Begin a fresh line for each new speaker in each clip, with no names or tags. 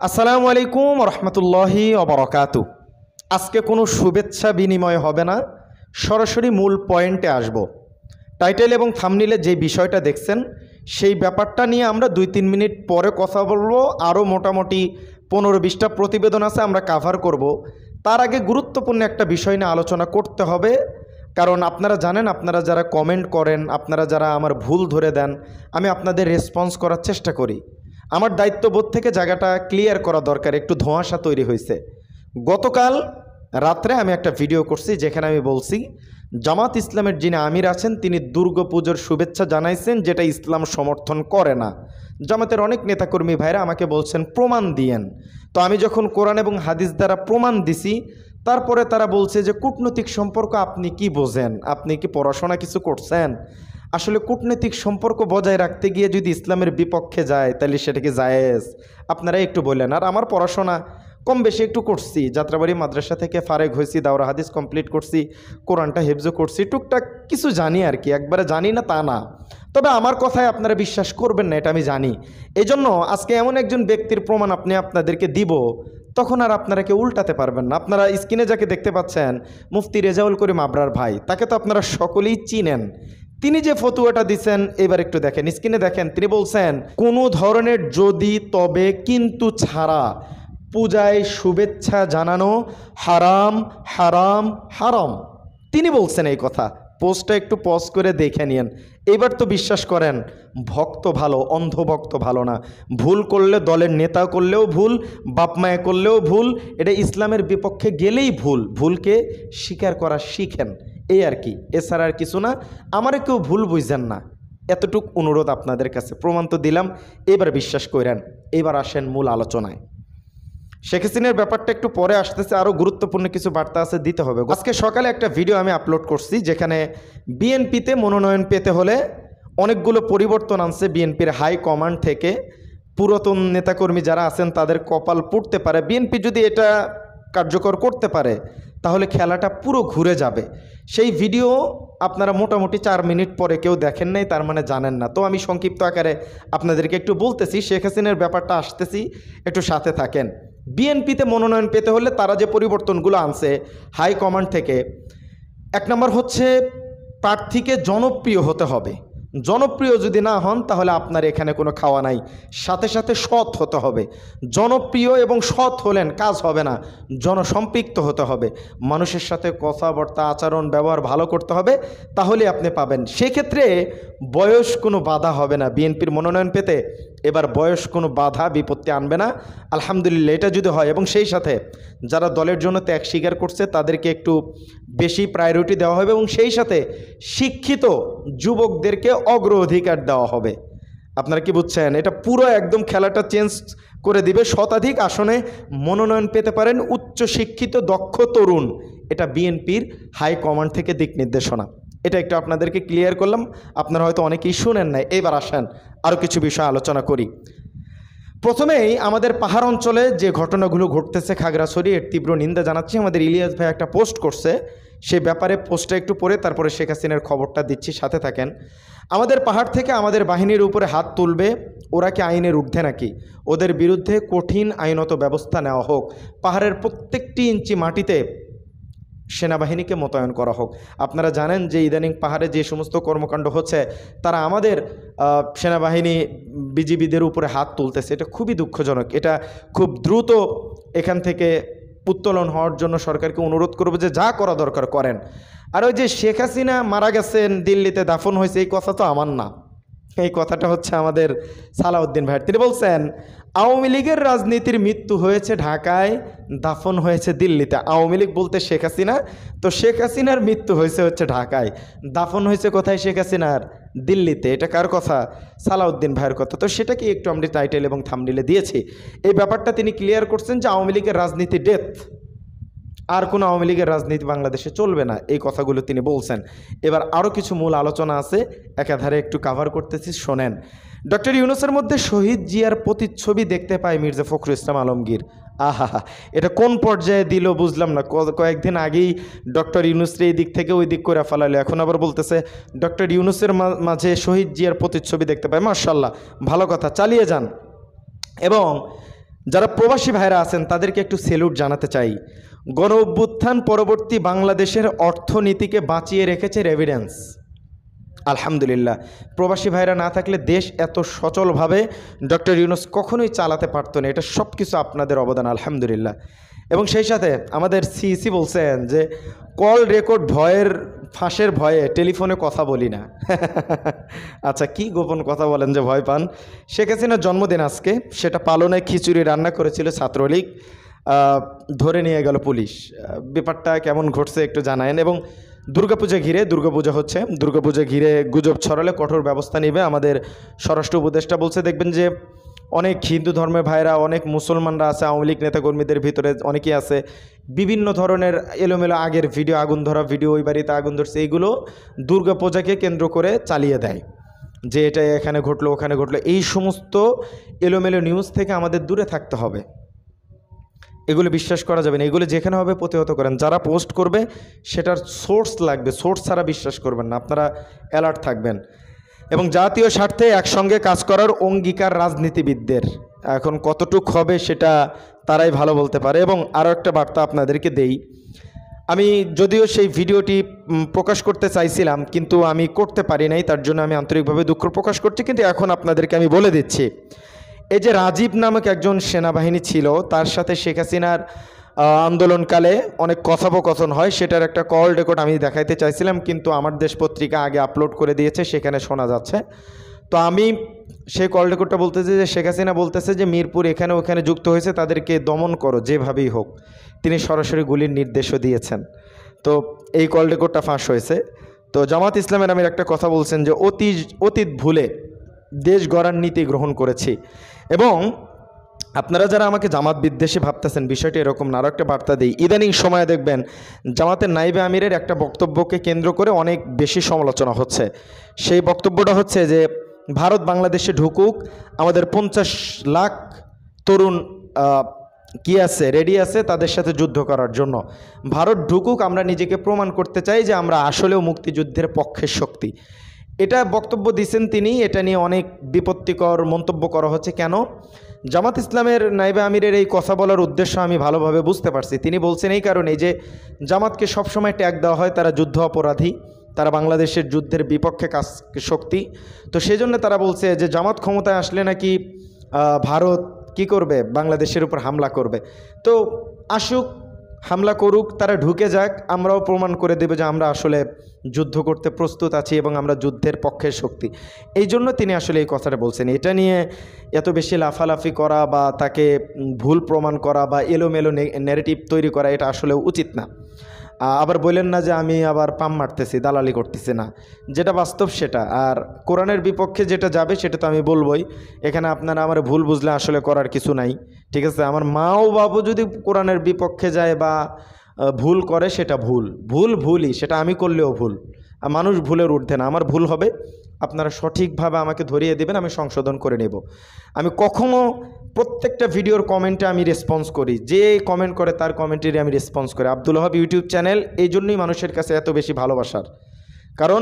আসসালামু আলাইকুম রহমতুল্লাহি অবরকাতু। আজকে কোনো শুভেচ্ছা বিনিময় হবে না, সরাসরি মূল পয়েন্টে আসব। টাইটেল এবং থাম্বনেইলে যে বিষয়টা দেখছেন সেই ব্যাপারটা নিয়ে আমরা 2-3 মিনিট পরে কথা বলবো। আরও মোটামুটি 15-20টা প্রতিবেদন আছে, আমরা কাভার করব। তার আগে গুরুত্বপূর্ণ একটা বিষয় নিয়ে আলোচনা করতে হবে, কারণ আপনারা জানেন, আপনারা যারা কমেন্ট করেন, আপনারা যারা আমার ভুল ধরে দেন, আমি আপনাদের রেসপন্স করার চেষ্টা করি। আমার দায়িত্ববোধ থেকে জায়গাটা ক্লিয়ার করা দরকার। একটু ধোঁয়াশা তৈরি হয়েছে। গতকাল রাত্রে আমি একটা ভিডিও করছি যেখানে আমি বলছি জামাত ইসলামের যিনি আমির আছেন তিনি দুর্গাপুজোর শুভেচ্ছা জানাইছেন, যেটা ইসলাম সমর্থন করে না। জামাতের অনেক নেতাকর্মী ভাইরা আমাকে বলছেন প্রমাণ দিয়েন। তো আমি যখন কোরআন এবং হাদিস দ্বারা প্রমাণ দিছি, তারপরে তারা বলছে যে কূটনৈতিক সম্পর্ক আপনি কি বোঝেন, আপনি কি পড়াশোনা কিছু করছেন? আসলে কূটনৈতিক সম্পর্ক বজায় রাখতে গিয়ে যদি ইসলামের বিপক্ষে যায় তাহলে সেটা কি জায়েজ? আপনারা একটু বললেন। আর আমার পড়াশোনা কম বেশি একটু করছি, যাত্রাবাড়ি মাদ্রাসা থেকে ফারেক হয়েছি, দাওরা হাদিস কমপ্লিট করছি, কোরআনটা হেফজও করছি, টুকটাক কিছু জানি আর কি। একবারে জানি না তা না, তবে আমার কথায় আপনারা বিশ্বাস করবেন না এটা আমি জানি। এজন্য আজকে এমন একজন ব্যক্তির প্রমাণ আপনাদেরকে দিব, তখন আর আপনারা কেউ উল্টাতে পারবেন না। আপনারা স্ক্রিনে যাকে দেখতে পাচ্ছেন মুফতি রেজাউল করিম আবরার ভাই, তাকে তো আপনারা সকলেই চিনেন। তিনি যে ফতুয়াটা দিচ্ছেন এবার একটু দেখেন, স্ক্রিনে দেখেন। তিনি বলছেন কোনো ধরনের যদি তবে কিন্তু ছাড়া পূজায় শুভেচ্ছা জানানো হারাম হারাম হারাম। তিনি বলছেন এই কথা। পোস্টটা একটু পজ করে দেখে নিন। এবার তো বিশ্বাস করেন, ভক্ত ভালো, অন্ধভক্ত ভালো না। ভুল করলে দলের নেতা করলেও ভুল, বাপ মায়ে করলেও ভুল, এটা ইসলামের বিপক্ষে গেলেই ভুল। ভুলকে স্বীকার করা শিখেন, এই আর কি, এছাড়া আর কিছু না। আমারে কেউ ভুল বুঝছেন না, এতটুক অনুরোধ আপনাদের কাছে। প্রমাণ তো দিলাম, এবার বিশ্বাস করেন। এবার আসেন মূল আলোচনায়। শেখ হাসিনার ব্যাপারটা একটু পরে আসতেছে, আরও গুরুত্বপূর্ণ কিছু বার্তা আছে, দিতে হবে। আজকে সকালে একটা ভিডিও আমি আপলোড করছি যেখানে বিএনপিতে মনোনয়ন পেতে হলে অনেকগুলো পরিবর্তন আনছে বিএনপির হাই কমান্ড থেকে। পুরাতন নেতাকর্মী যারা আছেন তাদের কপাল পুড়তে পারে। বিএনপি যদি এটা কার্যকর করতে পারে তাহলে খেলাটা পুরো ঘুরে যাবে। সেই ভিডিও আপনারা মোটামুটি 4 মিনিট পরে কেউ দেখেন নাই, তার মানে জানেন না। তো আমি সংক্ষিপ্ত আকারে আপনাদেরকে একটু বলতেছি, শেখ হাসিনার ব্যাপারটা আসতেছি, একটু সাথে থাকেন। বিএনপিতে মনোনয়ন পেতে হলে তারা যে পরিবর্তনগুলো আনছে হাই কমান্ড থেকে, 1 নম্বর হচ্ছে প্রার্থীকে জনপ্রিয় হতে হবে। জনপ্রিয় যদি না হন তাহলে আপনার এখানে কোনো খাওয়া নাই। সাথে সাথে সৎ হতে হবে। জনপ্রিয় এবং সৎ হলেন কাজ হবে না, জনসম্পৃক্ত হতে হবে। মানুষের সাথে কথাবার্তা, আচরণ, ব্যবহার ভালো করতে হবে, তাহলে আপনি পাবেন। সেক্ষেত্রে বয়স কোনো বাধা হবে না বিএনপির মনোনয়ন পেতে। এবার বয়স কোনো বাধা বিপত্তি আনবে না, আলহামদুলিল্লাহ। এটা যদি হয়, এবং সেই সাথে যারা দলের জন্য ত্যাগ স্বীকার করছে তাদেরকে একটু বেশি প্রায়োরিটি দেওয়া হবে, এবং সেই সাথে শিক্ষিত যুবকদেরকে অগ্রাধিকার দেওয়া হবে। আপনারা কি বুঝছেন? এটা পুরো একদম খেলাটা চেঞ্জ করে দিবে। শতাধিক আসনে মনোনয়ন পেতে পারেন উচ্চ শিক্ষিত দক্ষ তরুণ। এটা বিএনপির হাই কমান্ড থেকে দিক নির্দেশনা। এটা একটু আপনাদেরকে ক্লিয়ার করলাম, আপনারা হয়তো অনেকেই শুনেন নাই। এবার আসেন আরও কিছু বিষয় আলোচনা করি। প্রথমেই আমাদের পাহাড় অঞ্চলে যে ঘটনাগুলো ঘটতেছে খাগড়াছড়ি, এর তীব্র নিন্দা জানাচ্ছি। আমাদের ইলিয়াস ভাই একটা পোস্ট করছে, সে ব্যাপারে পোস্টটা একটু পরে তারপরে শেখ হাসিনার খবরটা দিচ্ছি, সাথে থাকেন। আমাদের পাহাড় থেকে আমাদের বাহিনীর উপরে হাত তুলবে, ওরা কি আইনের ঊর্ধ্বে নাকি? ওদের বিরুদ্ধে কঠিন আইনত ব্যবস্থা নেওয়া হোক। পাহাড়ের প্রত্যেকটি ইঞ্চি মাটিতে সেনাবাহিনীকে মোতায়েন করা হোক। আপনারা জানেন যে ইদানিং পাহাড়ে যে সমস্ত কর্মকাণ্ড হচ্ছে, তারা আমাদের সেনাবাহিনী বিজিবিদের উপরে হাত তুলতেছে। এটা খুবই দুঃখজনক। এটা খুব দ্রুত এখান থেকে উত্তোলন হওয়ার জন্য সরকারকে অনুরোধ করব যে যা করা দরকার করেন। আর ওই যে শেখ হাসিনা মারা গেছেন, দিল্লিতে দাফন হয়েছে, এই কথা তো আমার না, এই কথাটা হচ্ছে আমাদের সালাউদ্দিন ভাই। তিনি বলছেন আওয়ামী লীগের রাজনীতির মৃত্যু হয়েছে ঢাকায়, দাফন হয়েছে দিল্লিতে। আওয়ামী লীগ বলতে শেখ হাসিনা, তো শেখ হাসিনার মৃত্যু হচ্ছে ঢাকায়, দাফন হয়েছে কোথায়? শেখ হাসিনার দিল্লিতে। এটা কার কথা? সালাউদ্দিন ভাইয়ের কথা। তো সেটাকে একটু আমরা টাইটেল এবং থাম্বনেইলে দিয়েছি। এই ব্যাপারটা তিনি ক্লিয়ার করছেন যে আওয়ামী লীগের রাজনীতি ডেথ, আর কোনো আওয়ামী লীগের রাজনীতি বাংলাদেশে চলবে না, এই কথাগুলো তিনি বলছেন। এবার আরও কিছু মূল আলোচনা আছে, একাধারে একটু কাভার করতেছি, শোনেন। ডক্টর ইউনূসের মধ্যে শহীদ জিয়ার প্রতিচ্ছবি দেখতে পায় মির্জা ফখরুল ইসলাম আলমগীর। আহা, এটা কোন পর্যায়ে দিল বুঝলাম না। কয়েকদিন আগেই ডক্টর ইউনূসের এই দিক থেকে ওই দিক করে ফেলালো, এখন আবার বলতেছে ডক্টর ইউনূসের মাঝে শহীদ জিয়ার প্রতিচ্ছবি দেখতে পায়। মাশাআল্লাহ, ভালো কথা, চালিয়ে যান। এবং যারা প্রবাসী ভাইরা আছেন তাদেরকে একটু সেলুট জানাতে চাই। গণ অভ্যুত্থান পরবর্তী বাংলাদেশের অর্থনীতিকে বাঁচিয়ে রেখেছে রেভিডেন্স। আলহামদুলিল্লাহ, প্রবাসী ভাইরা না থাকলে দেশ এত সচলভাবে ডক্টর ইউনূস কখনোই চালাতে পারতো না। এটা সব কিছু আপনাদের অবদান, আলহামদুলিল্লাহ। এবং সেই সাথে আমাদের সিইসি বলছেন যে কল রেকর্ড ফাঁসের ভয়ে টেলিফোনে কথা বলি না। আচ্ছা, কি গোপন কথা বলেন যে ভয় পান? শেখ হাসিনার জন্মদিন আজকে, সেটা পালনে খিচুড়ি রান্না করেছিল ছাত্রলীগ, ধরে নিয়ে গেল পুলিশ। ব্যাপারটা কেমন ঘটছে একটু জানায়েন। এবং দুর্গাপূজা হচ্ছে, দুর্গাপূজা ঘিরে গুজব ছড়ালে কঠোর ব্যবস্থা নেবে আমাদের স্বরাষ্ট্র উপদেষ্টা বলছে। দেখবেন যে অনেক হিন্দু ধর্মের ভাইরা, অনেক মুসলমানরা আছে, আওয়ামী লীগ নেতাকর্মীদের ভিতরে অনেকেই আছে, বিভিন্ন ধরনের এলোমেলো আগের ভিডিও, আগুন ধরা ভিডিও, ওই বাড়িতে আগুন ধরছে, এইগুলো দুর্গাপূজাকে কেন্দ্র করে চালিয়ে দেয় যে এটা এখানে ঘটলো ওখানে ঘটলো। এই সমস্ত এলোমেলো নিউজ থেকে আমাদের দূরে থাকতে হবে। এগুলো বিশ্বাস করা যাবে না। এগুলো যেখানে হবে প্রতিহত করেন। যারা পোস্ট করবে সেটার সোর্স লাগবে, সোর্স ছাড়া বিশ্বাস করবেন না। আপনারা অ্যালার্ট থাকবেন। এবং জাতীয় স্বার্থে একসঙ্গে কাজ করার অঙ্গীকার রাজনীতিবিদদের। এখন কতটুক হবে সেটা তারাই ভালো বলতে পারে। এবং আরও একটা বার্তা আপনাদেরকে দেই, আমি যদিও সেই ভিডিওটি প্রকাশ করতে চাইছিলাম কিন্তু আমি করতে পারি নাই, তার জন্য আমি আন্তরিকভাবে দুঃখ প্রকাশ করছি। কিন্তু এখন আপনাদেরকে আমি বলে দিচ্ছি, এই যে রাজীব নামক একজন সেনাবাহিনী ছিল, তার সাথে শেখ হাসিনার আন্দোলনকালে অনেক কথোপকথন হয়, সেটার একটা কল রেকর্ড আমি দেখাইতে চাইছিলাম, কিন্তু আমার দেশ পত্রিকা আগে আপলোড করে দিয়েছে, সেখানে শোনা যাচ্ছে। তো আমি সেই কল রেকর্ডটা বলতেছি যে শেখ হাসিনা বলতেছে যে মিরপুর এখানে ওখানে যুক্ত হয়েছে, তাদেরকে দমন করো যেভাবেই হোক। তিনি সরাসরি গুলির নির্দেশও দিয়েছেন। তো এই কল রেকর্ডটা ফাঁস হয়েছে। তো জামাত ইসলামের আমির একটা কথা বলছেন যে অতীত ভুলে দেশ গড়ার নীতি গ্রহণ করেছি। এবং আপনারা যারা আমাকে জামাত বিদ্বেষী ভাবতেছেন, বিষয়টি এরকম না। আরও একটা বার্তা দিই, ইদানিং সময়ে দেখবেন জামাতের নাইবে আমিরের একটা বক্তব্যকে কেন্দ্র করে অনেক বেশি সমালোচনা হচ্ছে। সেই বক্তব্যটা হচ্ছে যে ভারত বাংলাদেশে ঢুকুক, আমাদের 50 লাখ তরুণ রেডি আছে তাদের সাথে যুদ্ধ করার জন্য। ভারত ঢুকুক, আমরা নিজেকে প্রমাণ করতে চাই যে আমরা আসলেও মুক্তিযুদ্ধের পক্ষের শক্তি। এটা বক্তব্য দিচ্ছেন তিনি। এটা নিয়ে অনেক বিপত্তিকর মন্তব্য করা হচ্ছে। কেন? জামাত ইসলামের নাইবে আমিরের এই কথা বলার উদ্দেশ্য আমি ভালোভাবে বুঝতে পারছি। তিনি বলছেন এই কারণে যে জামাতকে সবসময় ট্যাগ দেওয়া হয় তারা যুদ্ধ অপরাধী, তারা বাংলাদেশের যুদ্ধের বিপক্ষে কাজ শক্তি। তো সেই জন্য তারা বলছে যে জামাত ক্ষমতায় আসলে নাকি ভারত কি করবে, বাংলাদেশের উপর হামলা করবে। তো আসুক, হামলা করুক, তারা ঢুকে যাক, আমরাও প্রমাণ করে দেবে যে আমরা আসলে যুদ্ধ করতে প্রস্তুত আছি এবং আমরা যুদ্ধের পক্ষের শক্তি। এই জন্য তিনি আসলে এই কথাটা বলছেন। এটা নিয়ে এত বেশি লাফালাফি করা বা তাকে ভুল প্রমাণ করা বা এলোমেলো ন্যারেটিভ তৈরি করা, এটা আসলে উচিত না। আবার বললেন না যে আমি আবার পাম মারতেছি, দালালি করতেছি না, যেটা বাস্তব সেটা। আর কোরআনের বিপক্ষে যেটা যাবে সেটা তো আমি বলবই। এখানে আপনারা আমার ভুল বুঝলে আসলে করার কিছু নাই, ঠিক আছে? আমার মা ও বাবু যদি কোরআনের বিপক্ষে যায় বা ভুল করে, সেটা ভুলই, সেটা আমি করলেও ভুল। মানুষ ভুলের ঊর্ধ্বে না। আমার ভুল হবে, আপনারা সঠিকভাবে আমাকে ধরিয়ে দেবেন, আমি সংশোধন করে নেব। আমি কখনো প্রত্যেকটা ভিডিওর কমেন্টে আমি রেসপন্স করি, যে কমেন্ট করে তার কমেন্টেরই আমি রেসপন্স করি। আব্দুল ওহাব ইউটিউব চ্যানেল এই জন্যই মানুষের কাছে এত বেশি ভালোবাসার, কারণ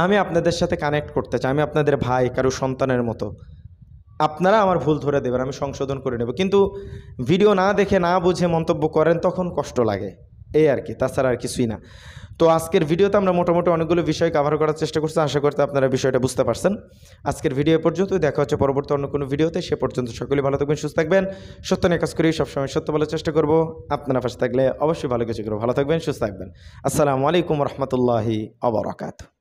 আমি আপনাদের সাথে কানেক্ট করতে চাই। আমি আপনাদের ভাই, কারো সন্তানের মতো। আপনারা আমার ভুল ধরে দেবেন, আমি সংশোধন করে নেব। কিন্তু ভিডিও না দেখে না বুঝে মন্তব্য করেন, তখন কষ্ট লাগে, এই আর কি, তাছাড়া আর কিছুই না। তো আজকের ভিডিওতে আমরা মোটামুটি অনেকগুলো বিষয় কভার করার চেষ্টা করছি। আশা করতে আপনারা বিষয়টা বুঝতে পারছেন। আজকের ভিডিও পর্যন্ত, দেখা হচ্ছে পরবর্তী অন্য কোনো ভিডিওতে। সে পর্যন্ত সকলেই ভালো থাকবেন, সুস্থ থাকবেন। সত্য নিয়ে কাজ করি, সবসময় সত্য বলার চেষ্টা করব। আপনারা পাশে থাকলে অবশ্যই ভালো কিছু করবো। ভালো থাকবেন, সুস্থ থাকবেন। আসসালামু আলাইকুম রহমতুল্লাহি ওয়া বারাকাতুহু।